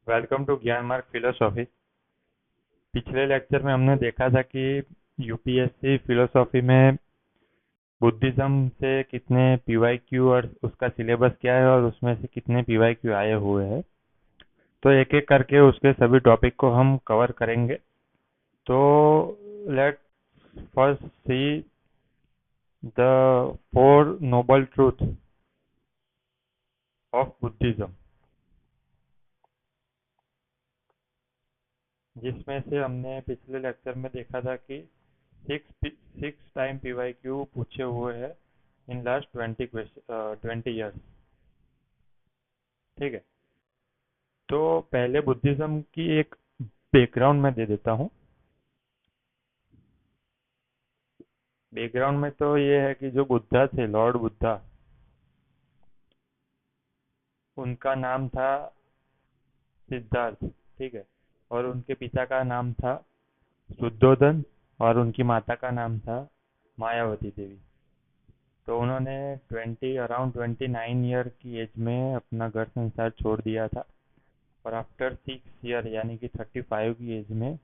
Welcome to ज्ञान मार्ग philosophy. पिछले लेक्चर में हमने देखा था कि यूपीएससी फिलोसॉफी में बुद्धिज्म से कितने पीवाईक्यू और उसका सिलेबस क्या है और उसमें से कितने पीवाईक्यू आए हुए हैं। तो एक एक करके उसके सभी टॉपिक को हम कवर करेंगे। तो let first see the four noble truth of Buddhism, जिसमें से हमने पिछले लेक्चर में देखा था कि सिक्स टाइम पीवाईक्यू पूछे हुए हैं इन लास्ट 20 ईयर्स। ठीक है। तो पहले बुद्धिज्म की एक बैकग्राउंड में दे देता हूँ। बैकग्राउंड में तो ये है कि जो बुद्धा थे, लॉर्ड बुद्धा, उनका नाम था सिद्धार्थ। ठीक है। और उनके पिता का नाम था शुद्धोधन और उनकी माता का नाम था मायावती देवी। तो उन्होंने 29 ईयर की एज में अपना घर संसार छोड़ दिया था। और आफ्टर 6 ईयर यानी कि 35 की एज में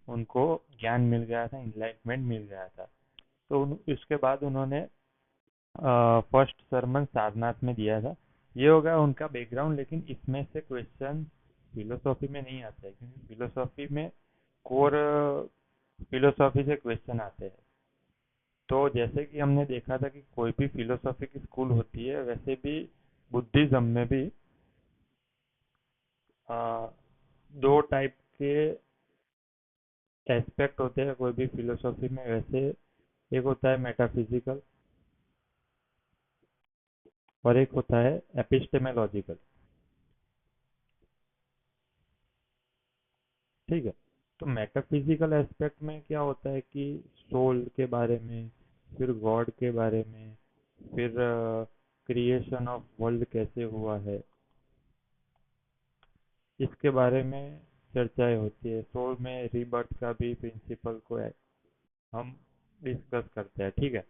उनको ज्ञान मिल गया था, इनलाइटमेंट मिल गया था। तो इसके बाद उन्होंने फर्स्ट सरमन सारनाथ में दिया था। ये हो गया उनका बैकग्राउंड। लेकिन इसमें से क्वेश्चन फिलोसॉफी में नहीं आते हैं, क्योंकि फिलोसॉफी में कोर फिलोसॉफी से क्वेश्चन आते हैं। तो जैसे कि हमने देखा था कि कोई भी फिलोसॉफी की स्कूल होती है, वैसे भी बुद्धिज्म में भी आ, दो टाइप के एस्पेक्ट होते हैं कोई भी फिलोसॉफी में। वैसे एक होता है मेटाफिजिकल और एक होता है एपिस्टेमोलॉजिकल। ठीक है। तो मेटाफिजिकल एस्पेक्ट में क्या होता है कि सोल के बारे में, फिर गॉड के बारे में, फिर क्रिएशन ऑफ वर्ल्ड कैसे हुआ है, इसके बारे में चर्चाएं होती है। सोल में रीबर्थ का भी प्रिंसिपल को हम डिस्कस करते हैं। ठीक है।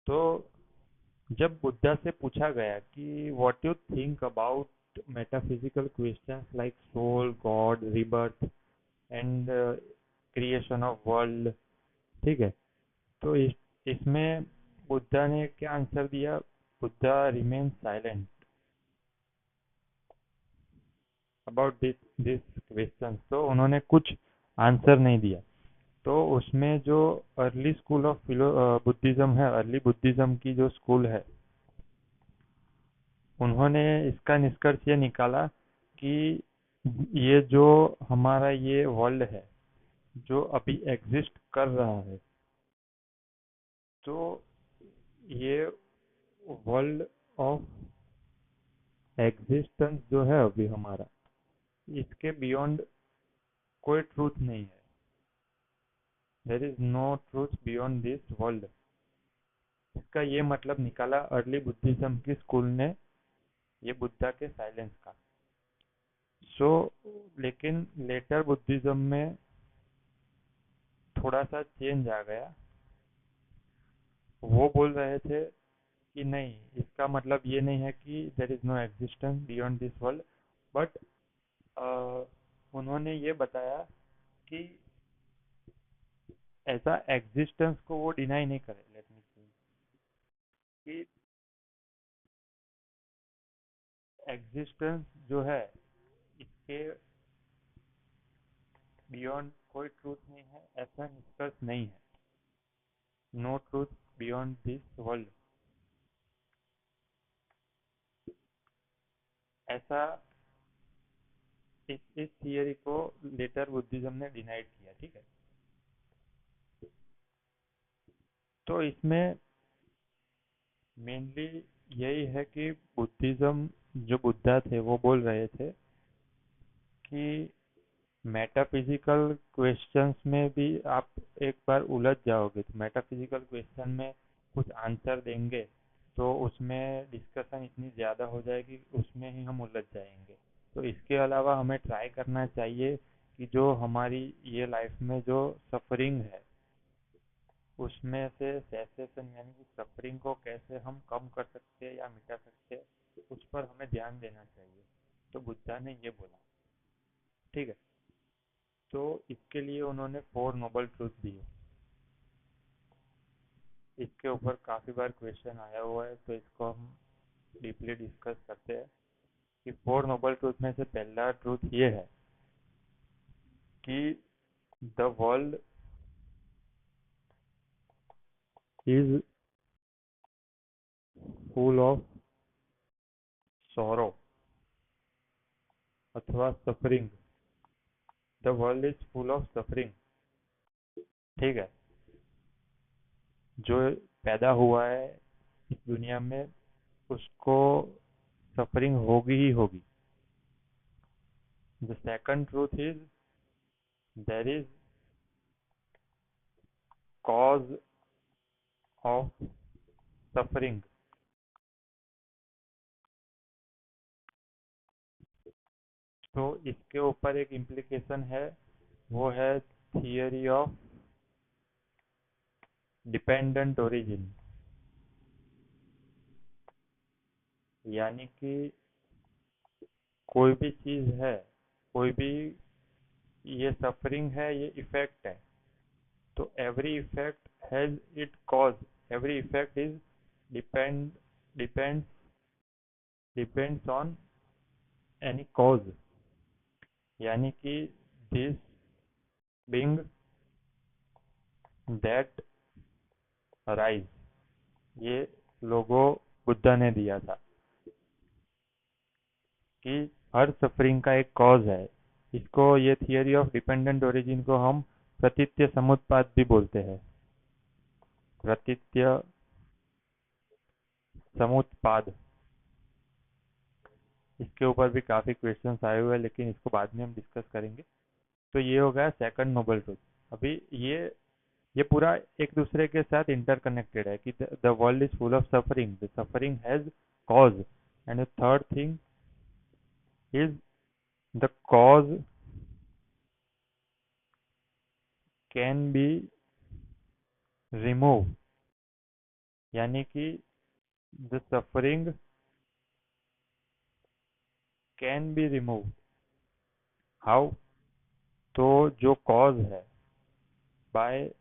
तो जब बुद्धा से पूछा गया कि what you think about metaphysical questions like soul, God, rebirth and creation of world. ठीक है। तो इसमें बुद्धा ने क्या आंसर दिया? Buddha remain silent about this question. तो उन्होंने कुछ आंसर नहीं दिया। तो उसमें जो अर्ली स्कूल ऑफ बुद्धिज्म है, अर्ली बुद्धिज्म की जो स्कूल है, उन्होंने इसका निष्कर्ष ये निकाला कि ये जो हमारा ये वर्ल्ड है, जो अभी एग्जिस्ट कर रहा है, तो ये वर्ल्ड ऑफ एग्जिस्टेंस जो है अभी हमारा, इसके बियॉन्ड कोई ट्रूथ नहीं है। There is no truth beyond this world. इसका ये मतलब निकाला अर्ली बुद्धिज्म की स्कूल ने, ये बुद्धा के साइलेंस का। सो लेकिन लेटर बुद्धिज्म में थोड़ा सा चेंज आ गया। वो बोल रहे थे कि नहीं, इसका मतलब ये नहीं है कि there is no existence beyond this world. But उन्होंने ये बताया कि ऐसा एग्जिस्टेंस को वो डिनाई नहीं करे। लेट मी से कि एग्जिस्टेंस जो है, इसके बियॉन्ड कोई ट्रूथ नहीं है, ऐसा निष्कर्ष नहीं है। No truth beyond this world, ऐसा इस थियरी को लेटर बुद्धिज्म ने डिनाइड किया। ठीक है। तो इसमें मेनली यही है कि बुद्धिज्म, जो बुद्धा थे वो बोल रहे थे कि मेटाफिजिकल क्वेश्चंस में भी आप एक बार उलझ जाओगे, तो मेटाफिजिकल क्वेश्चन में कुछ आंसर देंगे तो उसमें डिस्कशन इतनी ज़्यादा हो जाएगी, उसमें ही हम उलझ जाएंगे। तो इसके अलावा हमें ट्राई करना चाहिए कि जो हमारी ये लाइफ में जो सफरिंग है, उसमें से सेसेशन यानी कि सफरिंग को कैसे हम कम कर सकते हैं या मिटा सकते हैं, उस पर हमें ध्यान देना चाहिए। तो बुद्धा ने ये बोला। ठीक है। तो इसके लिए उन्होंने 4 नोबल ट्रूथ दिए। इसके ऊपर काफ़ी बार क्वेश्चन आया हुआ है, तो इसको हम डीपली डिस्कस करते हैं कि 4 नोबल ट्रूथ में से पहला ट्रूथ ये है कि the world is full of sorrow अथवा suffering. The world is full of suffering. ठीक है। जो पैदा हुआ है इस दुनिया में, उसको सफरिंग होगी ही होगी। The second truth is there is cause of suffering. तो इसके ऊपर एक इम्प्लीकेशन है, वो है थियरी ऑफ डिपेंडेंट ओरिजिन। यानी कि कोई भी चीज है, कोई भी, ये सफरिंग है, ये इफेक्ट है, तो every effect has it cause. Every effect is depend depends depends on any cause. यानी कि दिस बीइंग दैट राइज, ये लोगो बुद्धा ने दिया था कि हर सफरिंग का एक कॉज है। इसको, ये थियरी ऑफ डिपेंडेंट ओरिजिन को हम प्रतीत्य समुत्पाद भी बोलते हैं। प्रतीत्य समुत्पाद। इसके ऊपर भी काफी क्वेश्चंस आए हुए हैं, लेकिन इसको बाद में हम डिस्कस करेंगे। तो ये हो गया सेकंड नोबल ट्रूथ। अभी ये पूरा एक दूसरे के साथ इंटरकनेक्टेड है कि the world is full of suffering, the suffering has cause, and the third thing is the cause can be remove. यानी कि the suffering can be remove. How? तो जो कॉज है, by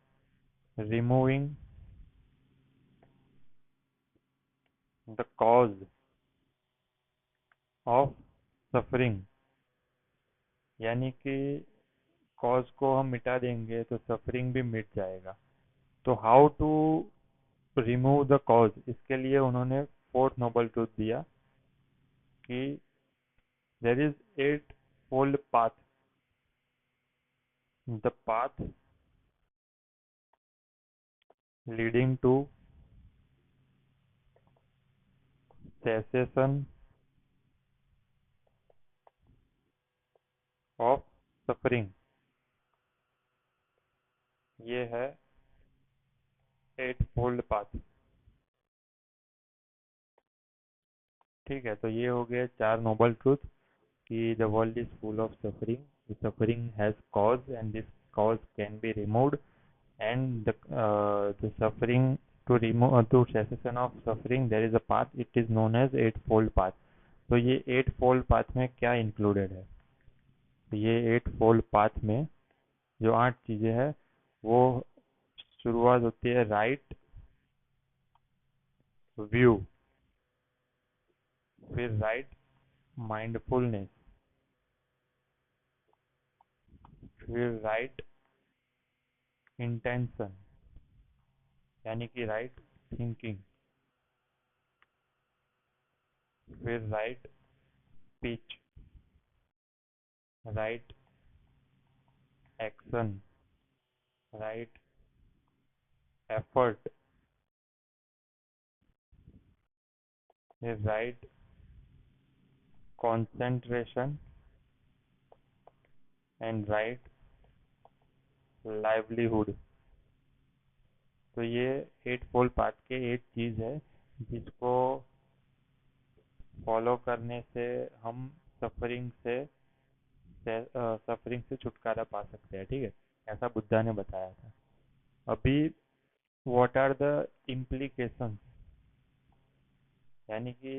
removing the cause of suffering. यानी कि cause को हम मिटा देंगे तो सफरिंग भी मिट जाएगा। तो how to remove the cause, इसके लिए उन्होंने फोर्थ नोबल ट्रूथ दिया कि there is eight fold path. The path leading to cessation of suffering, ये है एट फोल्ड पाथ। ठीक है। तो ये हो गए 4 नोबल ट्रूथ कि the world is full of suffering, the suffering has cause and this cause can be removed, and the suffering, to cessation of suffering there is a path, it is known as eightfold path। तो ये eight fold path में क्या included है? तो ये eight fold path में जो 8 चीजें हैं, वो शुरुआत होती है राइट व्यू, फिर राइट माइंडफुलनेस, फिर राइट इंटेंशन यानी कि राइट थिंकिंग, फिर right speech, right action, right effort, फिर right concentration and right livelihood. तो ये एट फोल्ड पाथ के एट चीज है जिसको फॉलो करने से हम सफरिंग से सफरिंग से छुटकारा पा सकते हैं। ठीक है, ऐसा बुद्धा ने बताया था। अभी व्हाट आर द इम्प्लीकेशंस, यानी कि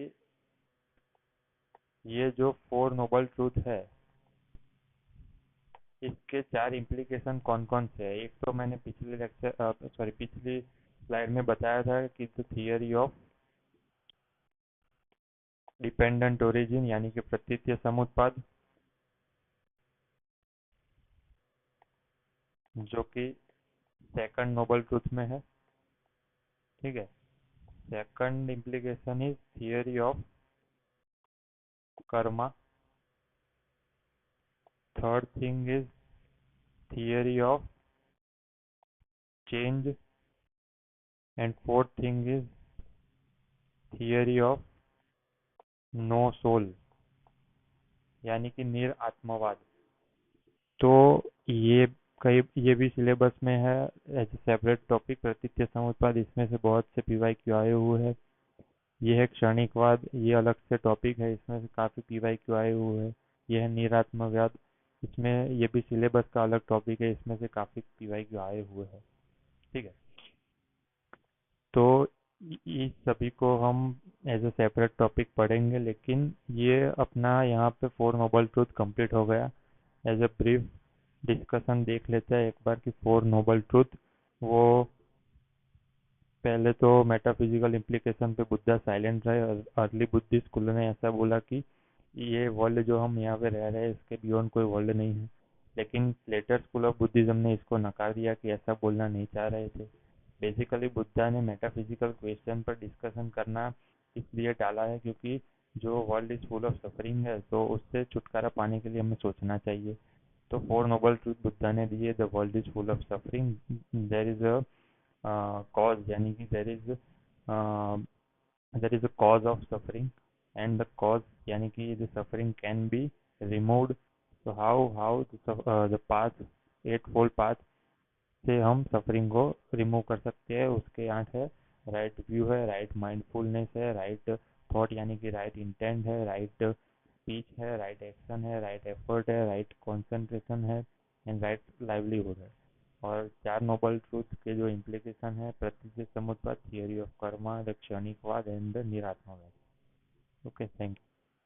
ये जो 4 नोबल ट्रूथ है, इसके चार इम्प्लीकेशन कौन कौन से हैं? एक तो मैंने पिछले लेक्चर सॉरी पिछली स्लाइड में बताया था कि the theory of dependent origin यानी कि प्रतीतीय समुत्पाद, जो कि सेकंड नोबल ट्रूथ में है। ठीक है। Second implication is theory of karma. Third thing is theory of change. And fourth thing is theory of no soul यानी कि निर आत्मवाद। तो ये ये भी सिलेबस में है एज ए सेपरेट टॉपिक, प्रतीतीय समुत्पाद। इसमें से बहुत से पीवाईक्यू आए हुए हैं। ये है क्षणिकवाद, ये अलग से टॉपिक है, इसमें से काफ़ी पीवाईक्यू आए हुए हैं। ये है निरात्मवाद, इसमें ये भी सिलेबस का अलग टॉपिक है, इसमें से काफ़ी पीवाईक्यू आए हुए हैं। ठीक है। तो इस सभी को हम एज ए सेपरेट टॉपिक पढ़ेंगे, लेकिन ये अपना यहाँ पे फोर नोबल ट्रूथ कंप्लीट हो गया। एज ए ब्रीफ डिस्कशन देख लेते हैं एक बार कि फोर नोबल ट्रूथ वो, पहले तो मेटाफिजिकल इम्प्लीकेशन पे बुद्धा साइलेंट रहे और अर्ली बुद्धिस्ट स्कूल ने ऐसा बोला कि ये वर्ल्ड जो हम यहाँ पे रह रहे हैं इसके बियॉन्ड कोई वर्ल्ड नहीं है। लेकिन लेटर स्कूल ऑफ बुद्धिज्म ने इसको नकार दिया कि ऐसा बोलना नहीं चाह रहे थे। बेसिकली बुद्धा ने मेटाफिजिकल क्वेश्चन पर डिस्कशन करना इसलिए डाला है क्योंकि जो world is full of suffering है, तो उससे छुटकारा पाने के लिए हमें सोचना चाहिए। तो फोर नोबल ट्रूथ बुद्धा ने दिए: the world is full of suffering, there is a cause यानी कि there is a cause of suffering, and the cause यानी कि the suffering can be removed. So how the path, eight fold path से हम suffering को remove कर सकते हैं, उसके आठ है: राइट व्यू है, राइट माइंडफुलनेस है, राइट थॉट यानी कि राइट इंटेंट है, राइट स्पीच है, राइट एक्शन है, राइट एफर्ट है, राइट कंसंट्रेशन है, एंड राइट लाइवलीहुड है। और चार नोबल ट्रूथ के जो इम्प्लीकेशन है: प्रतीच्य समुत्पाद, थियरी ऑफ कर्मा, द क्षणिकवाद एंड द निरात्मवाद। Okay, thank you.